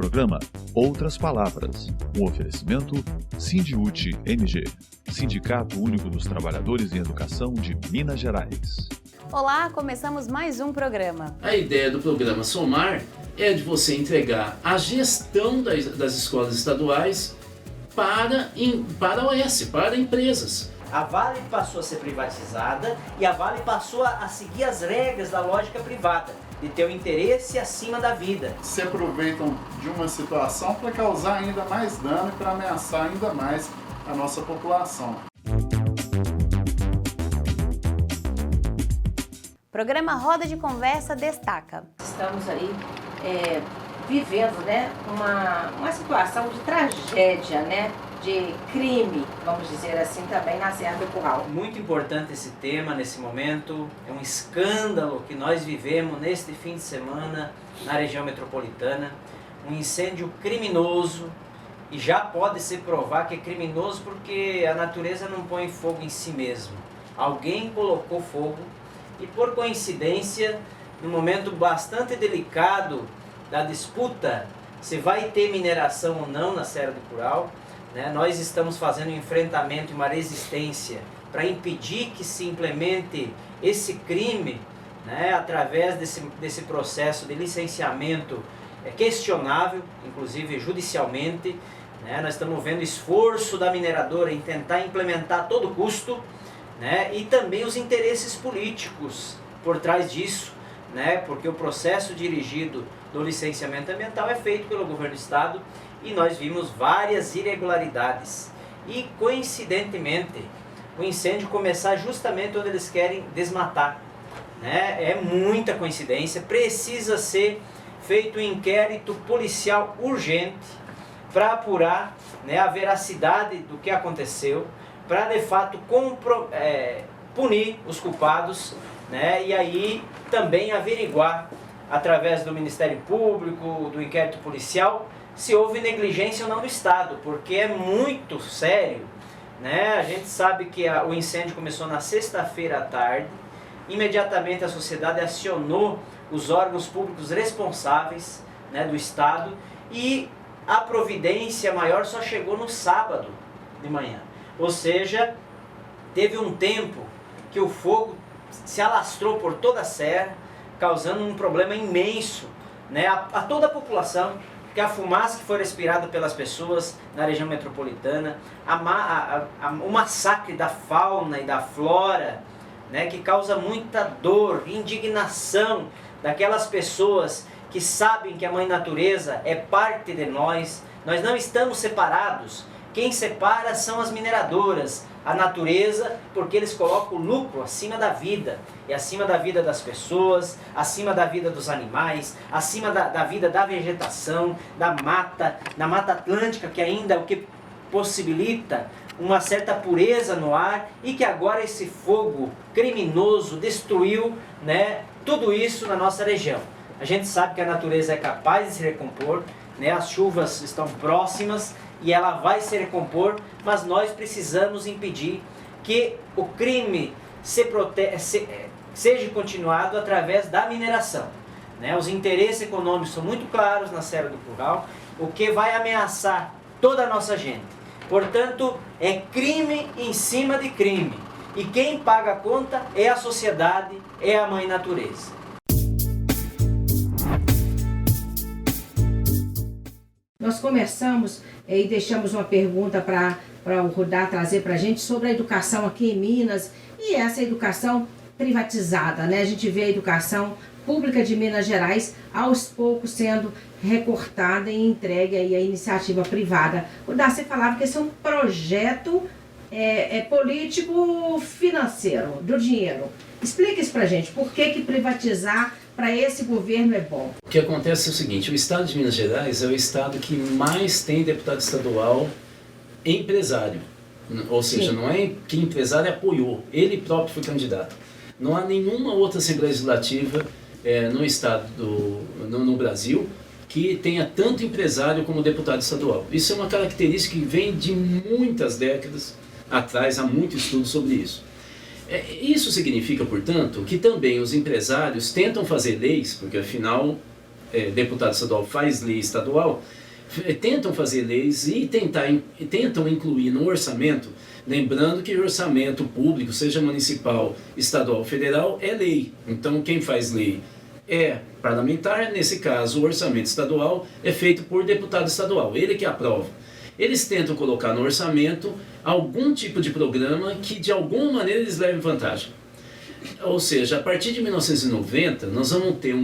programa Outras Palavras, um oferecimento Sindiúti MG, Sindicato Único dos Trabalhadores em Educação de Minas Gerais. Olá, começamos mais um programa. A ideia do programa Somar é de você entregar a gestão das escolas estaduais para a OS, para empresas. A Vale passou a ser privatizada e a Vale passou a seguir as regras da lógica privada, de ter o interesse acima da vida. Se aproveitam de uma situação para causar ainda mais dano e para ameaçar ainda mais a nossa população. Programa Roda de Conversa destaca. Estamos aí vivendo, uma situação de tragédia, de crime, vamos dizer assim, também na Serra do Curral. Muito importante esse tema nesse momento, é um escândalo que nós vivemos neste fim de semana na região metropolitana, um incêndio criminoso, e já pode se provar que é criminoso porque a natureza não põe fogo em si mesmo. Alguém colocou fogo e, por coincidência, num momento bastante delicado da disputa, se vai ter mineração ou não na Serra do Curral, nós estamos fazendo um enfrentamento e uma resistência para impedir que se implemente esse crime, através desse processo de licenciamento questionável, inclusive judicialmente. Nós estamos vendo esforço da mineradora em tentar implementar a todo custo, e também os interesses políticos por trás disso, porque o processo dirigido do licenciamento ambiental é feito pelo governo do estado e nós vimos várias irregularidades. E, coincidentemente, o incêndio começar justamente onde eles querem desmatar. É muita coincidência, precisa ser feito um inquérito policial urgente para apurar a veracidade do que aconteceu, para de fato punir os culpados, e aí também averiguar, através do Ministério Público, do inquérito policial, se houve negligência ou não do Estado, porque é muito sério. A gente sabe que o incêndio começou na sexta-feira à tarde, imediatamente a sociedade acionou os órgãos públicos responsáveis do Estado e a providência maior só chegou no sábado de manhã. Ou seja, teve um tempo que o fogo se alastrou por toda a serra, causando um problema imenso a toda a população, porque a fumaça que foi respirada pelas pessoas na região metropolitana, o massacre da fauna e da flora, que causa muita dor, indignação daquelas pessoas que sabem que a Mãe Natureza é parte de nós não estamos separados. Quem separa são as mineradoras, a natureza, porque eles colocam o lucro acima da vida, e acima da vida das pessoas, acima da vida dos animais, acima da vida da vegetação, da Mata Atlântica, que ainda é o que possibilita uma certa pureza no ar, e que agora esse fogo criminoso destruiu tudo isso na nossa região. A gente sabe que a natureza é capaz de se recompor, as chuvas estão próximas, e ela vai se recompor, mas nós precisamos impedir que o crime seja continuado através da mineração. Os interesses econômicos são muito claros na Serra do Curral, o que vai ameaçar toda a nossa gente. Portanto, é crime em cima de crime. E quem paga a conta é a sociedade, é a Mãe Natureza. Nós começamos e deixamos uma pergunta para o Rudá trazer para a gente sobre a educação aqui em Minas e essa educação privatizada, A gente vê a educação pública de Minas Gerais aos poucos sendo recortada e entregue aí à iniciativa privada. Rudá, você falava que esse é um projeto político financeiro, do dinheiro. Explica isso para a gente, por que privatizar para esse governo é bom? O que acontece é o seguinte, o estado de Minas Gerais é o estado que mais tem deputado estadual empresário. Ou seja, não é que empresário apoiou, ele próprio foi candidato. Não há nenhuma outra Assembleia Legislativa no estado, no Brasil, que tenha tanto empresário como deputado estadual. Isso é uma característica que vem de muitas décadas atrás, há muito estudo sobre isso. Isso significa, portanto, que também os empresários tentam fazer leis, porque afinal deputado estadual faz lei estadual, tentam fazer leis e tentam incluir no orçamento, lembrando que o orçamento público, seja municipal, estadual ou federal, é lei. Então quem faz lei é parlamentar, nesse caso o orçamento estadual é feito por deputado estadual, ele que aprova. Eles tentam colocar no orçamento algum tipo de programa que de alguma maneira eles levem vantagem. Ou seja, a partir de 1990 nós vamos ter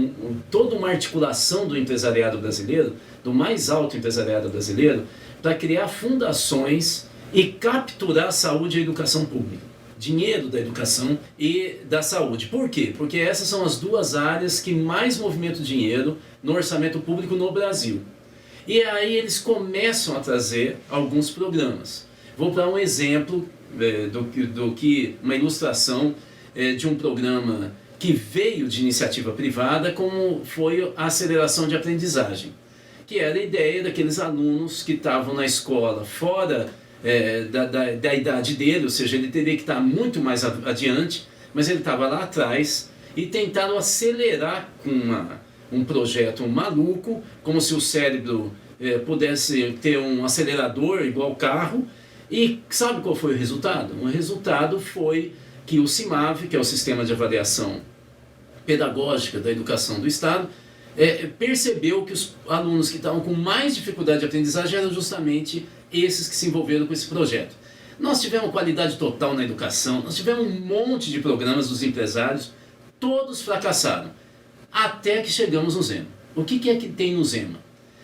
toda uma articulação do empresariado brasileiro, do mais alto empresariado brasileiro, para criar fundações e capturar a saúde e a educação pública. Dinheiro da educação e da saúde. Por quê? Porque essas são as duas áreas que mais movimentam dinheiro no orçamento público no Brasil. E aí eles começam a trazer alguns programas. Vou dar um exemplo uma ilustração de um programa que veio de iniciativa privada, como foi a aceleração de aprendizagem, que era a ideia daqueles alunos que estavam na escola fora da idade dele, ou seja, ele teria que estar muito mais adiante, mas ele estava lá atrás, e tentaram acelerar com um projeto maluco, como se o cérebro pudesse ter um acelerador igual carro. E sabe qual foi o resultado? O resultado foi que o CIMAV, que é o Sistema de Avaliação Pedagógica da Educação do Estado, percebeu que os alunos que estavam com mais dificuldade de aprendizagem eram justamente esses que se envolveram com esse projeto. Nós tivemos qualidade total na educação, nós tivemos um monte de programas dos empresários, todos fracassaram, até que chegamos no Zema. O que é que tem no Zema?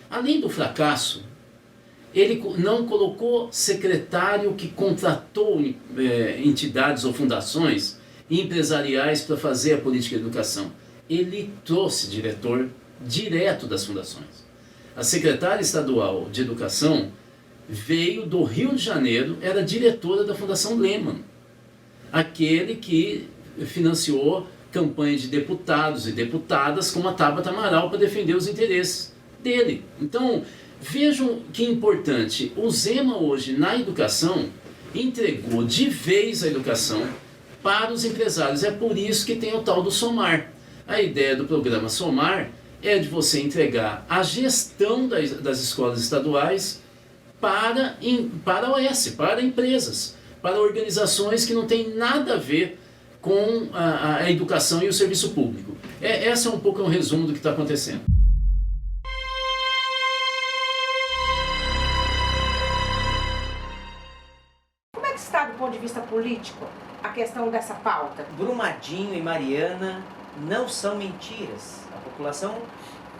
Além do fracasso, ele não colocou secretário que contratou entidades ou fundações empresariais para fazer a política de educação. Ele trouxe diretor direto das fundações. A secretária estadual de educação veio do Rio de Janeiro, era diretora da Fundação Lehman, aquele que financiou campanha de deputados e deputadas como a Tabata Amaral para defender os interesses dele. Então, vejam que importante, o Zema hoje na educação entregou de vez a educação para os empresários. É por isso que tem o tal do Somar. A ideia do programa Somar é de você entregar a gestão das escolas estaduais para a OS, para empresas, para organizações que não têm nada a ver com a educação e o serviço público. Esse é um pouco um resumo do que está acontecendo. Como é que está do ponto de vista político a questão dessa pauta? Brumadinho e Mariana não são mentiras. A população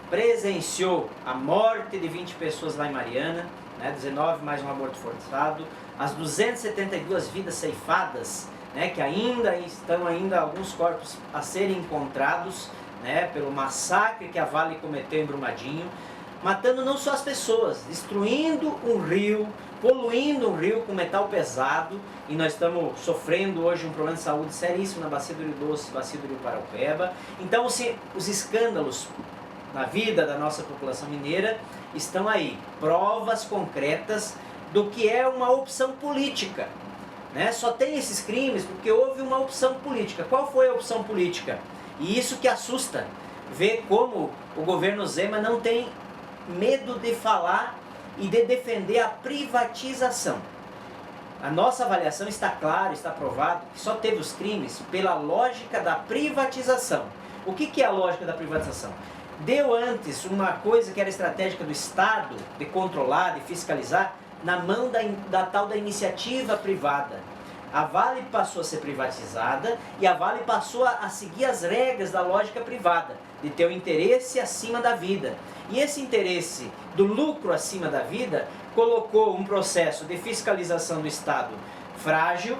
presenciou a morte de 20 pessoas lá em Mariana, 19 mais um aborto forçado, as 272 vidas ceifadas, que ainda estão alguns corpos a serem encontrados, pelo massacre que a Vale cometeu em Brumadinho, matando não só as pessoas, destruindo um rio, poluindo um rio com metal pesado, e nós estamos sofrendo hoje um problema de saúde seríssimo na Bacia do Rio Doce, Bacia do Rio Paraupeba. Então os escândalos na vida da nossa população mineira estão aí, provas concretas do que é uma opção política. Só tem esses crimes porque houve uma opção política. Qual foi a opção política? E isso que assusta, ver como o governo Zema não tem medo de falar e de defender a privatização. A nossa avaliação está clara, está provado que só teve os crimes pela lógica da privatização. O que é a lógica da privatização? Deu antes uma coisa que era estratégica do Estado, de controlar, de fiscalizar, na mão da tal da iniciativa privada. A Vale passou a ser privatizada e a Vale passou a seguir as regras da lógica privada, de ter o interesse acima da vida. E esse interesse do lucro acima da vida colocou um processo de fiscalização do Estado frágil,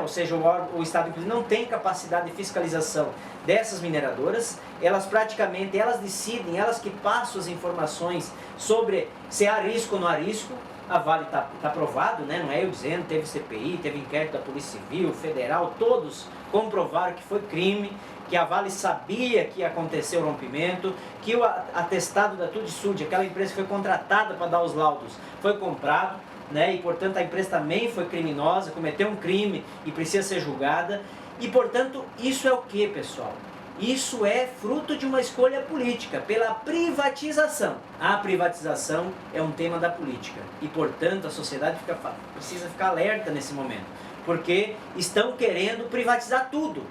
ou seja, o Estado inclusive não tem capacidade de fiscalização dessas mineradoras. Elas praticamente, elas decidem, elas que passam as informações sobre se há risco ou não há risco. A Vale está provado, não é eu dizendo, teve CPI, teve inquérito da Polícia Civil, Federal, todos comprovaram que foi crime, que a Vale sabia que ia acontecer o rompimento, que o atestado da Tudsud, aquela empresa que foi contratada para dar os laudos, foi comprado, e portanto a empresa também foi criminosa, cometeu um crime e precisa ser julgada. E portanto isso é o que, pessoal? Isso é fruto de uma escolha política, pela privatização. A privatização é um tema da política e, portanto, a sociedade precisa ficar alerta nesse momento, porque estão querendo privatizar tudo.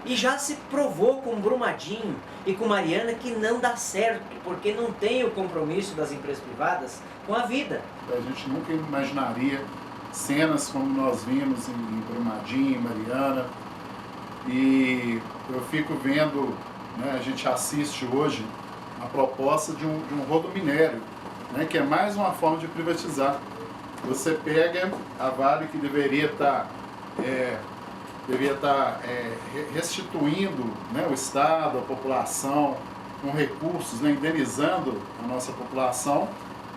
E já se provou com Brumadinho e com Mariana que não dá certo, porque não tem o compromisso das empresas privadas com a vida. A gente nunca imaginaria cenas como nós vimos em Brumadinho, em Mariana, e eu fico vendo, né, a gente assiste hoje a proposta de um rodominério, né, que é mais uma forma de privatizar. Você pega a Vale, que deveria estar restituindo, né, o Estado, a população, com recursos, né, indenizando a nossa população,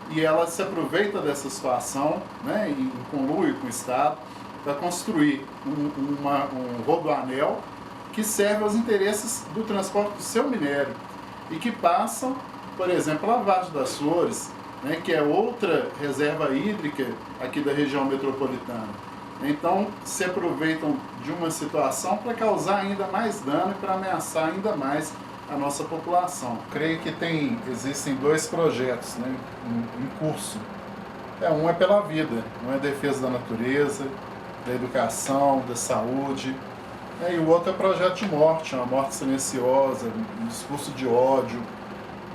e ela se aproveita dessa situação, né, em conluio com o Estado, para construir um rodoanel que serve aos interesses do transporte do seu minério e que passam, por exemplo, a Vargem das Flores, né, que é outra reserva hídrica aqui da região metropolitana. Então, se aproveitam de uma situação para causar ainda mais dano e para ameaçar ainda mais a nossa população. Creio que existem dois projetos, né, em curso. Um é pela vida, um é a defesa da natureza, da educação, da saúde, e o outro é o projeto de morte, uma morte silenciosa, um discurso de ódio,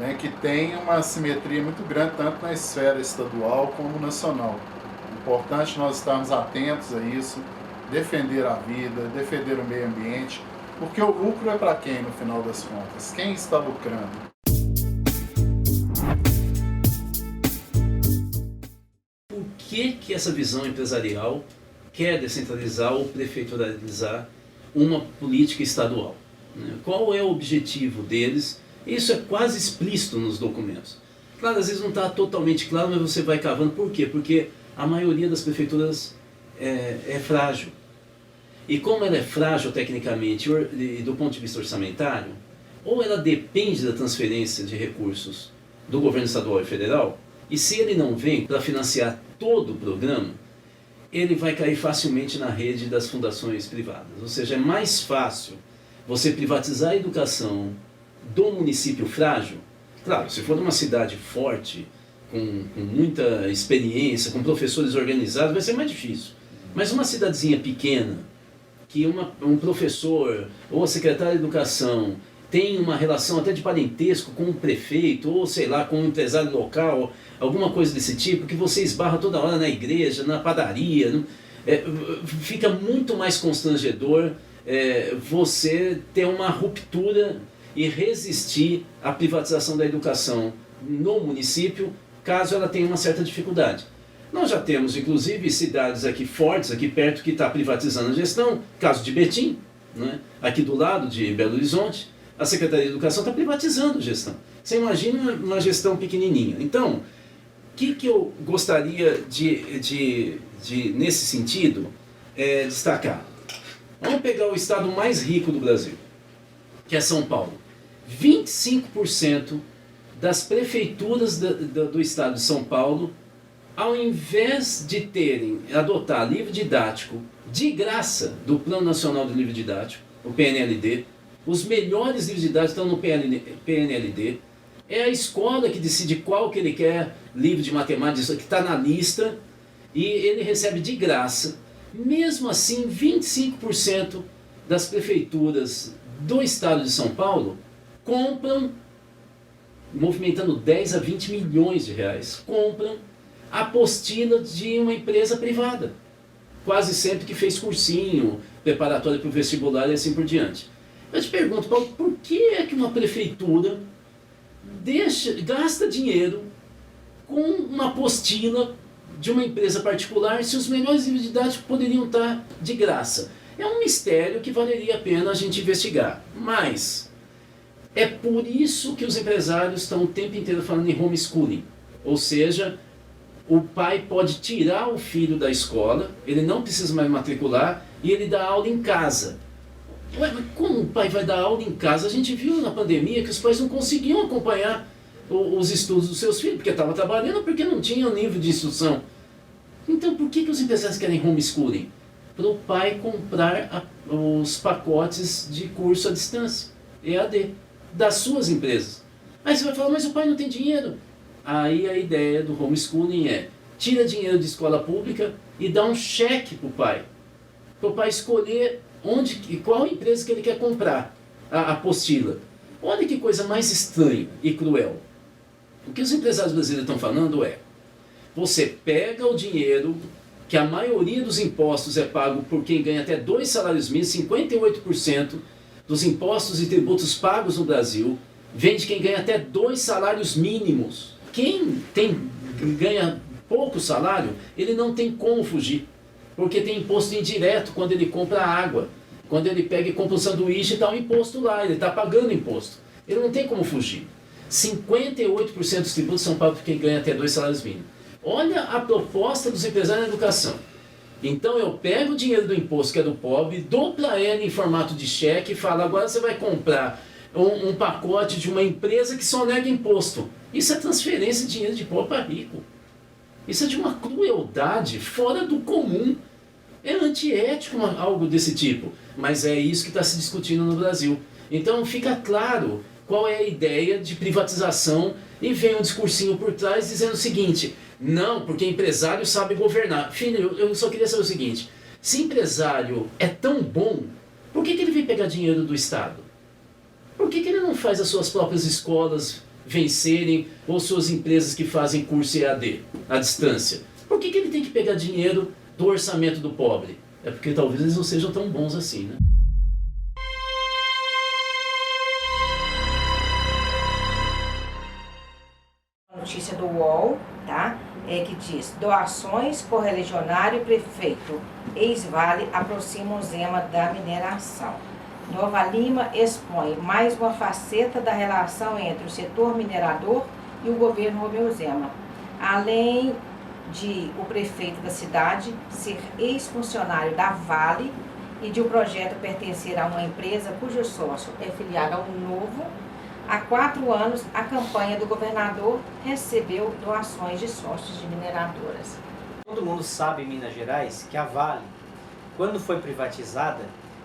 né, que tem uma simetria muito grande, tanto na esfera estadual como nacional. Importante nós estarmos atentos a isso, defender a vida, defender o meio ambiente, porque o lucro é para quem, no final das contas? Quem está lucrando? Por que essa visão empresarial quer descentralizar ou prefeituralizar uma política estadual? Qual é o objetivo deles? Isso é quase explícito nos documentos. Claro, às vezes não está totalmente claro, mas você vai cavando. Por quê? Porque a maioria das prefeituras é frágil. E como ela é frágil tecnicamente e do ponto de vista orçamentário, ou ela depende da transferência de recursos do governo estadual e federal, e se ele não vem para financiar todo o programa, ele vai cair facilmente na rede das fundações privadas. Ou seja, é mais fácil você privatizar a educação do município frágil. Claro, se for uma cidade forte, com muita experiência, com professores organizados, vai ser mais difícil. Mas uma cidadezinha pequena, que um professor ou a secretária de educação tem uma relação até de parentesco com o prefeito, ou sei lá, com um empresário local, alguma coisa desse tipo, que você esbarra toda hora na igreja, na padaria, fica muito mais constrangedor você ter uma ruptura e resistir à privatização da educação no município, caso ela tenha uma certa dificuldade. Nós já temos, inclusive, cidades aqui fortes, aqui perto, que está privatizando a gestão. Caso de Betim, né? Aqui do lado de Belo Horizonte, a Secretaria de Educação está privatizando a gestão. Você imagina uma gestão pequenininha. Então, o que eu gostaria de nesse sentido, destacar? Vamos pegar o estado mais rico do Brasil, que é São Paulo. 25% das prefeituras do estado de São Paulo, ao invés de adotar livro didático de graça do Plano Nacional do Livro Didático, o PNLD, os melhores livros didáticos estão no PNLD, é a escola que decide qual que ele quer livro de matemática, que está na lista, e ele recebe de graça. Mesmo assim, 25% das prefeituras do estado de São Paulo compram, movimentando 10 a 20 milhões de reais, compram a apostila de uma empresa privada, quase sempre que fez cursinho, preparatório para o vestibular e assim por diante. Eu te pergunto, Paulo, por que é que uma prefeitura gasta dinheiro com uma apostila de uma empresa particular se os melhores livros didáticos poderiam estar de graça? É um mistério que valeria a pena a gente investigar, mas é por isso que os empresários estão o tempo inteiro falando em homeschooling, ou seja, o pai pode tirar o filho da escola, ele não precisa mais matricular e ele dá aula em casa. Ué, mas como o pai vai dar aula em casa? A gente viu na pandemia que os pais não conseguiam acompanhar os estudos dos seus filhos, porque estavam trabalhando, porque não tinham nível de instrução. Então por que os empresários querem homeschooling? Para o pai comprar os pacotes de curso à distância. EAD das suas empresas. Aí você vai falar, mas o pai não tem dinheiro. Aí a ideia do homeschooling é, tira dinheiro de escola pública e dá um cheque para o pai escolher qual empresa que ele quer comprar a apostila. Olha que coisa mais estranha e cruel. O que os empresários brasileiros estão falando é, você pega o dinheiro, que a maioria dos impostos é pago por quem ganha até 2 salários mínimos, 58% dos impostos e tributos pagos no Brasil, vem de quem ganha até 2 salários mínimos. Quem ganha pouco salário, ele não tem como fugir, porque tem imposto indireto quando ele compra água. Quando ele pega e compra um sanduíche, está um imposto lá, ele está pagando imposto. Ele não tem como fugir. 58% dos tributos são pagos por quem ganha até 2 salários mínimos. Olha a proposta dos empresários na educação. Então eu pego o dinheiro do imposto que é do pobre, dou para ele em formato de cheque e falo, agora você vai comprar um pacote de uma empresa que só nega imposto. Isso é transferência de dinheiro de pobre para rico. Isso é de uma crueldade fora do comum. É antiético algo desse tipo, mas é isso que está se discutindo no Brasil. Então fica claro qual é a ideia de privatização e vem um discursinho por trás dizendo o seguinte, não, porque empresário sabe governar. Filho, eu só queria saber o seguinte, se empresário é tão bom, por que ele vem pegar dinheiro do Estado? Por que ele não faz as suas próprias escolas vencerem ou suas empresas que fazem curso EAD à distância? Por que ele tem que pegar dinheiro do orçamento do pobre? É porque talvez eles não sejam tão bons assim, né? Notícia do UOL, tá? Que diz, doações, correligionário e prefeito, ex-Vale aproximam Zema da mineração. Nova Lima expõe mais uma faceta da relação entre o setor minerador e o governo Romeu Zema. Além de o prefeito da cidade ser ex-funcionário da Vale e de o projeto pertencer a uma empresa cujo sócio é filiado ao Novo, há 4 anos a campanha do governador recebeu doações de sócios de mineradoras. Todo mundo sabe em Minas Gerais que a Vale, quando foi privatizada,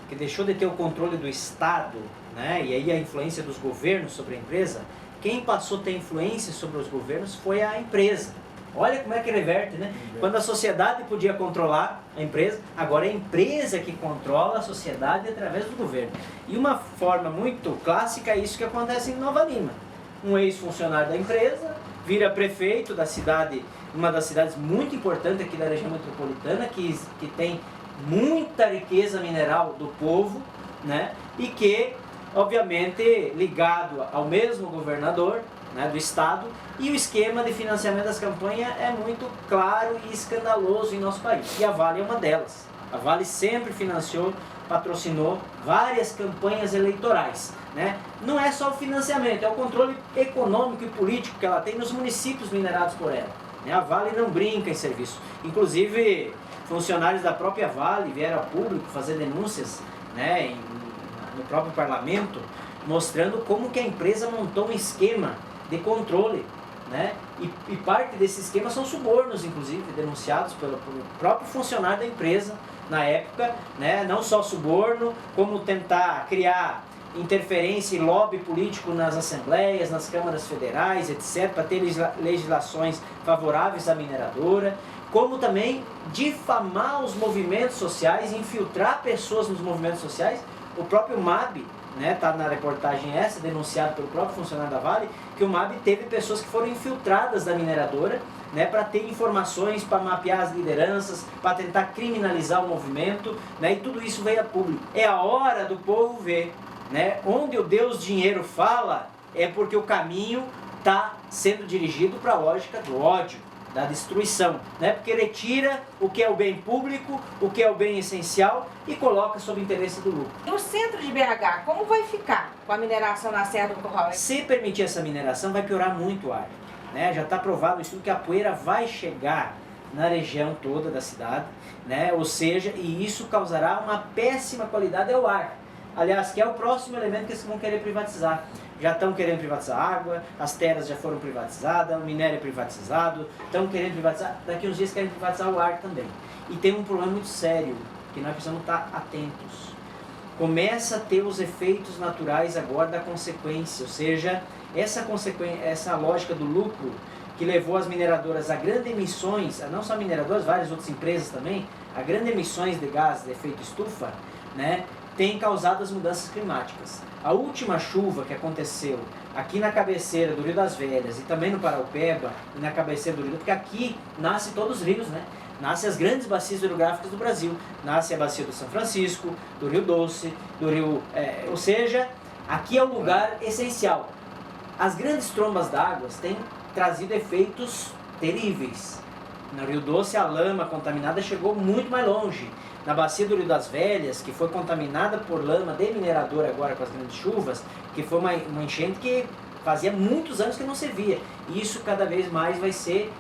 que deixou de ter o controle do Estado, né, e aí a influência dos governos sobre a empresa, quem passou a ter influência sobre os governos foi a empresa. Olha como é que reverte, né? Quando a sociedade podia controlar a empresa, agora é a empresa que controla a sociedade através do governo. E uma forma muito clássica é isso que acontece em Nova Lima. Um ex-funcionário da empresa vira prefeito da cidade, uma das cidades muito importantes aqui da região metropolitana, que tem muita riqueza mineral do povo, né? E que, obviamente, ligado ao mesmo governador, né, do Estado, e o esquema de financiamento das campanhas é muito claro e escandaloso em nosso país. E a Vale é uma delas. A Vale sempre financiou, patrocinou várias campanhas eleitorais, né? Não é só o financiamento, é o controle econômico e político que ela tem nos municípios minerados por ela, né? A Vale não brinca em serviço. Inclusive, funcionários da própria Vale vieram a público fazer denúncias, né, no próprio parlamento, mostrando como que a empresa montou um esquema de controle, né? E parte desse esquema são subornos, inclusive, denunciados pelo próprio funcionário da empresa na época, né? Não só suborno, como tentar criar interferência e lobby político nas assembleias, nas câmaras federais, etc., para ter legislações favoráveis à mineradora, como também difamar os movimentos sociais, infiltrar pessoas nos movimentos sociais. O próprio MAB, né, tá na reportagem essa, denunciado pelo próprio funcionário da Vale, que o MAB teve pessoas que foram infiltradas da mineradora, né, para ter informações, para mapear as lideranças, para tentar criminalizar o movimento, né, e tudo isso veio a público. É a hora do povo ver, né, onde o Deus dinheiro fala, é porque o caminho está sendo dirigido para a lógica do ódio, da destruição, né? Porque retira o que é o bem público, o que é o bem essencial e coloca sob o interesse do lucro. E o centro de BH, como vai ficar com a mineração na Serra do Curral? Se permitir essa mineração, vai piorar muito o ar, né? Já está provado no estudo que a poeira vai chegar na região toda da cidade, né? Ou seja, e isso causará uma péssima qualidade ao ar. Aliás, que é o próximo elemento que eles vão querer privatizar. Já estão querendo privatizar a água, as terras já foram privatizadas, o minério é privatizado, estão querendo privatizar, daqui uns dias querem privatizar o ar também. E tem um problema muito sério, que nós precisamos estar atentos. começa a ter os efeitos naturais agora da consequência, ou seja, essa lógica do lucro que levou as mineradoras a grandes emissões, não só mineradoras, várias outras empresas também, a grandes emissões de gás de efeito estufa, né, tem causado as mudanças climáticas. A última chuva que aconteceu aqui na cabeceira do Rio das Velhas e também no Paraupeba e na cabeceira do Rio, porque aqui nasce todos os rios, né? Nascem as grandes bacias hidrográficas do Brasil. Nasce a bacia do São Francisco, do Rio Doce, do Rio... ou seja, aqui é o lugar essencial. As grandes trombas d'água têm trazido efeitos terríveis. No Rio Doce, a lama contaminada chegou muito mais longe. Na bacia do Rio das Velhas, que foi contaminada por lama de minerador agora com as grandes chuvas, que foi uma enchente que fazia muitos anos que não se via. E isso cada vez mais vai ser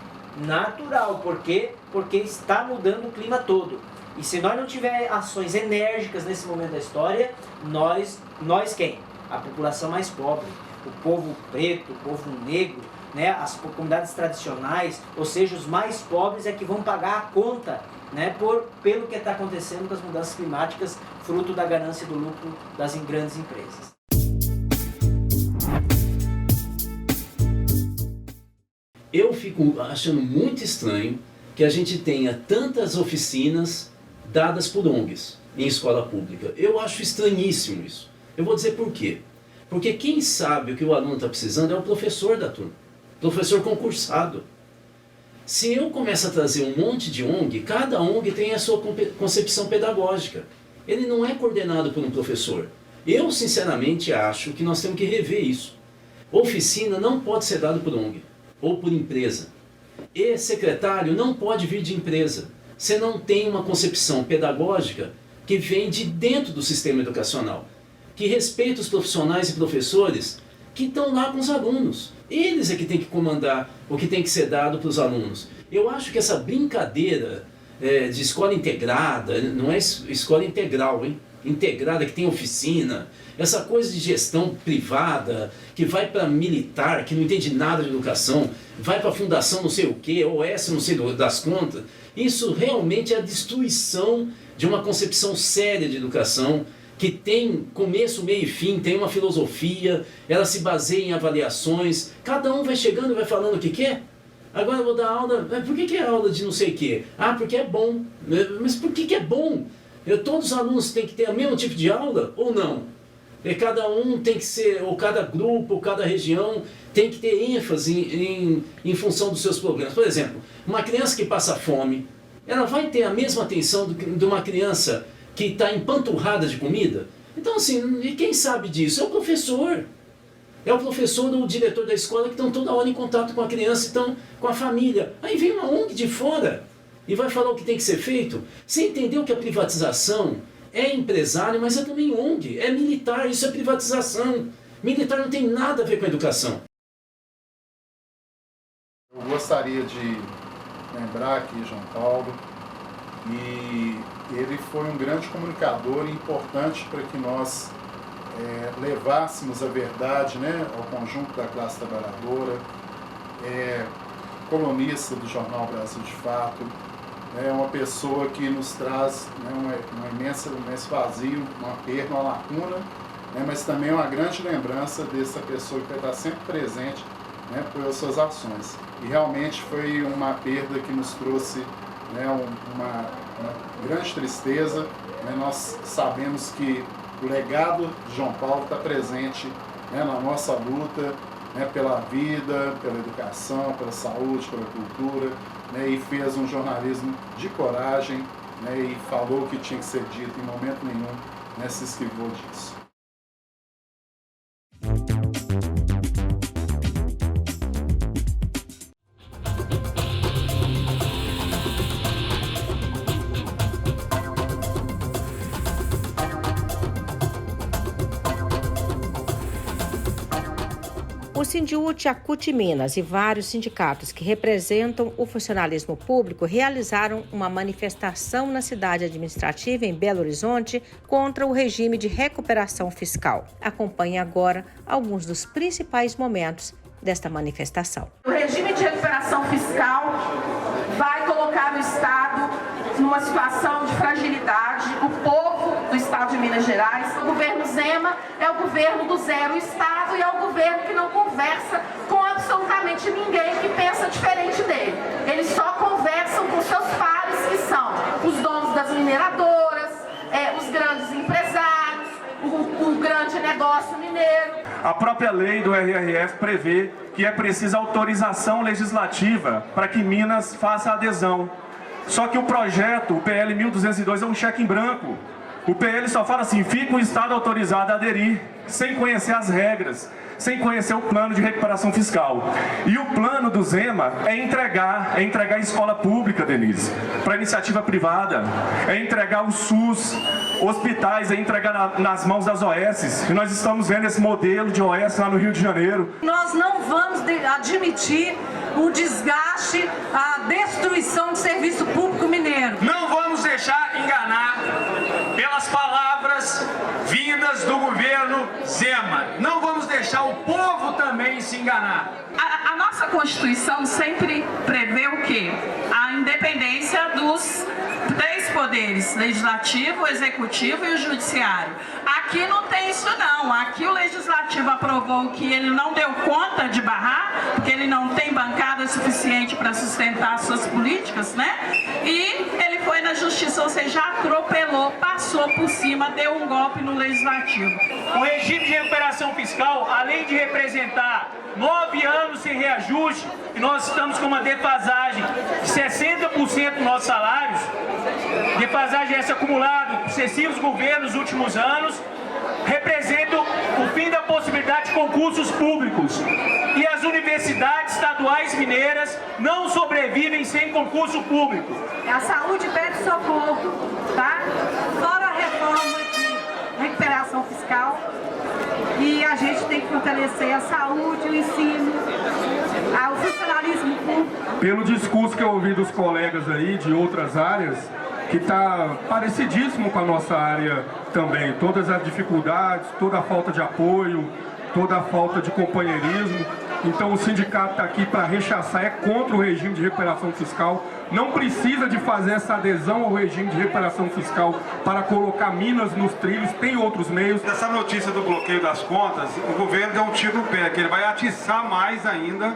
natural. Por quê? Porque está mudando o clima todo. E se nós não tivermos ações enérgicas nesse momento da história, nós quem? A população mais pobre, o povo preto, o povo negro, né? As comunidades tradicionais, ou seja, os mais pobres é que vão pagar a conta, né? Pelo que está acontecendo com as mudanças climáticas, fruto da ganância e do lucro das grandes empresas. Eu fico achando muito estranho que a gente tenha tantas oficinas dadas por ONGs em escola pública. Eu acho estranhíssimo isso. Eu vou dizer por quê. Porque quem sabe o que o aluno está precisando é o professor da turma, professor concursado. Se eu começo a trazer um monte de ONG, cada ONG tem a sua concepção pedagógica. Ele não é coordenado por um professor. Eu, sinceramente, acho que nós temos que rever isso. Oficina não pode ser dado por ONG ou por empresa. E secretário não pode vir de empresa. Você não tem uma concepção pedagógica que vem de dentro do sistema educacional, que respeita os profissionais e professores que estão lá com os alunos. Eles é que tem que comandar o que tem que ser dado para os alunos. Eu acho que essa brincadeira de escola integrada, não é escola integral, hein? Integrada, que tem oficina, essa coisa de gestão privada, que vai para militar, que não entende nada de educação, vai para a fundação não sei o que, OS não sei das contas, isso realmente é a destruição de uma concepção séria de educação, que tem começo, meio e fim, tem uma filosofia, ela se baseia em avaliações, cada um vai chegando e vai falando o que quer. Agora eu vou dar aula, por que é aula de não sei o quê? Ah, porque é bom. Mas por que é bom? Todos os alunos têm que ter o mesmo tipo de aula ou não? Cada um tem que ser, ou cada grupo, ou cada região tem que ter ênfase em função dos seus problemas. Por exemplo, uma criança que passa fome, ela vai ter a mesma atenção de uma criança que está empanturrada de comida? Então assim, e quem sabe disso? É o professor. É o professor ou o diretor da escola que estão toda hora em contato com a criança, estão com a família. Aí vem uma ONG de fora e vai falar o que tem que ser feito. Você entendeu que a privatização é empresário, mas é também ONG, é militar, isso é privatização. Militar não tem nada a ver com a educação. Eu gostaria de lembrar aqui João Paulo, e ele foi um grande comunicador e importante para que nós levássemos a verdade, né, ao conjunto da classe trabalhadora, colunista do jornal Brasil de Fato, é uma pessoa que nos traz, né, um imenso vazio, uma perda, uma lacuna, né, mas também uma grande lembrança dessa pessoa que vai estar sempre presente, né, pelas suas ações. E realmente foi uma perda que nos trouxe, né, uma grande tristeza, né. Nós sabemos que o legado de João Paulo está presente, né, na nossa luta, né, pela vida, pela educação, pela saúde, pela cultura, né, e fez um jornalismo de coragem, né, e falou o que tinha que ser dito, em momento nenhum, né, se esquivou disso. O Sindiúti, a CUT Minas e vários sindicatos que representam o funcionalismo público realizaram uma manifestação na cidade administrativa em Belo Horizonte contra o regime de recuperação fiscal. Acompanhe agora alguns dos principais momentos desta manifestação. O regime de recuperação fiscal vai colocar o Estado numa situação de fragilidade, o povo do Estado de Minas Gerais. O governo Zema é o governo do zero Estado e é o governo que não conversa com absolutamente ninguém que pensa diferente dele. Eles só conversam com seus pares, que são os donos das mineradoras, os grandes empresários, o grande negócio mineiro. A própria lei do RRF prevê que é precisa autorização legislativa para que Minas faça a adesão. Só que o projeto, o PL 1202, é um cheque em branco. O PL só fala assim, fica o Estado autorizado a aderir, sem conhecer as regras, sem conhecer o plano de recuperação fiscal. E o plano do Zema é entregar a escola pública, Denise, para iniciativa privada, é entregar o SUS, hospitais, é entregar nas mãos das OS. E nós estamos vendo esse modelo de OS lá no Rio de Janeiro. Nós não vamos admitir o desgaste, a destruição do serviço público mineiro. Não vamos deixar enganar pelas palavras vindas do governo Zema. Não vamos deixar o povo também se enganar. A nossa Constituição sempre prevê o quê? A independência dos três poderes, legislativo, executivo e o judiciário. Aqui não tem isso não. Aqui o legislativo aprovou que ele não deu conta de barrar, porque ele não tem bancada suficiente para sustentar suas políticas, né? E ele foi na justiça, ou seja, atropelou, passou por cima, deu um golpe no legislativo. O regime de recuperação fiscal, além de representar 9 anos sem reajuste, e nós estamos com uma defasagem de 60% dos nossos salários, defasagem essa acumulada por sucessivos governos nos últimos anos, representa o fim da possibilidade de concursos públicos. E as universidades estaduais mineiras não sobrevivem sem concurso público. A saúde pede socorro, tá? Fora a reforma de recuperação fiscal. E a gente tem que fortalecer a saúde, o ensino, o funcionalismo público. Pelo discurso que eu ouvi dos colegas aí de outras áreas, que está parecidíssimo com a nossa área também. Todas as dificuldades, toda a falta de apoio, toda a falta de companheirismo. Então o sindicato está aqui para rechaçar, é contra o regime de recuperação fiscal. Não precisa de fazer essa adesão ao regime de recuperação fiscal para colocar Minas nos trilhos, tem outros meios. Essa notícia do bloqueio das contas, o governo deu um tiro no pé, que ele vai atiçar mais ainda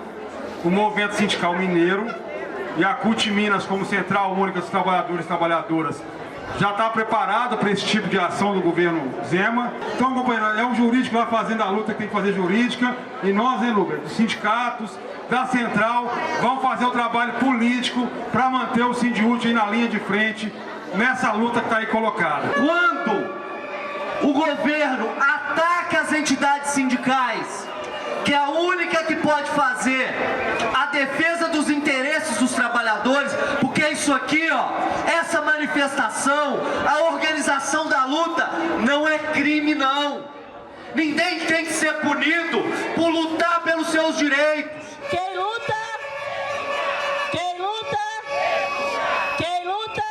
o movimento sindical mineiro. E a CUT Minas, como Central Única dos Trabalhadores e Trabalhadoras, já está preparado para esse tipo de ação do governo Zema. Então, companheiro, é o jurídico lá fazendo a luta que tem que fazer jurídica, e nós, hein, Luber, dos sindicatos, da Central, vamos fazer o trabalho político para manter o Sindiúti aí na linha de frente, nessa luta que está aí colocada. Quando o governo ataca as entidades sindicais, que é a única que pode fazer a defesa dos interesses dos trabalhadores, porque isso aqui, ó, essa manifestação, a organização da luta, não é crime, não. Ninguém tem que ser punido por lutar pelos seus direitos. Quem luta? Quem luta? Quem luta?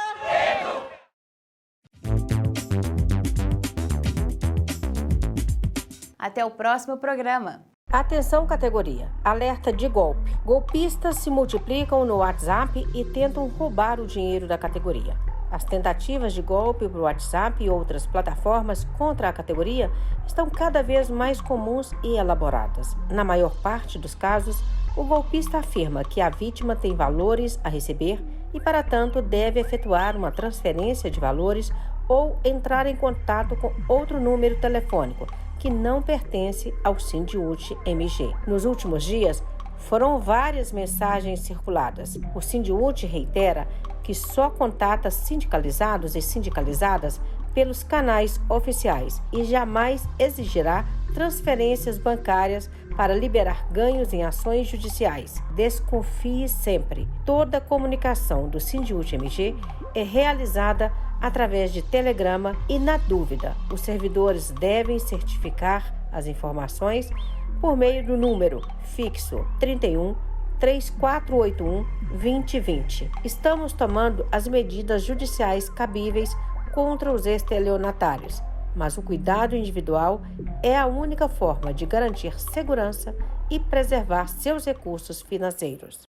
Até o próximo programa. Atenção categoria, alerta de golpe. Golpistas se multiplicam no WhatsApp e tentam roubar o dinheiro da categoria. As tentativas de golpe por WhatsApp e outras plataformas contra a categoria estão cada vez mais comuns e elaboradas. Na maior parte dos casos, o golpista afirma que a vítima tem valores a receber e, para tanto, deve efetuar uma transferência de valores ou entrar em contato com outro número telefônico que não pertence ao Sindiúti MG. Nos últimos dias, foram várias mensagens circuladas. O Sindiúti reitera que só contata sindicalizados e sindicalizadas pelos canais oficiais e jamais exigirá transferências bancárias para liberar ganhos em ações judiciais. Desconfie sempre. Toda comunicação do Sindiúti MG é realizada através de telegrama e, na dúvida, os servidores devem certificar as informações por meio do número fixo 31 3481 2020. Estamos tomando as medidas judiciais cabíveis contra os estelionatários, mas o cuidado individual é a única forma de garantir segurança e preservar seus recursos financeiros.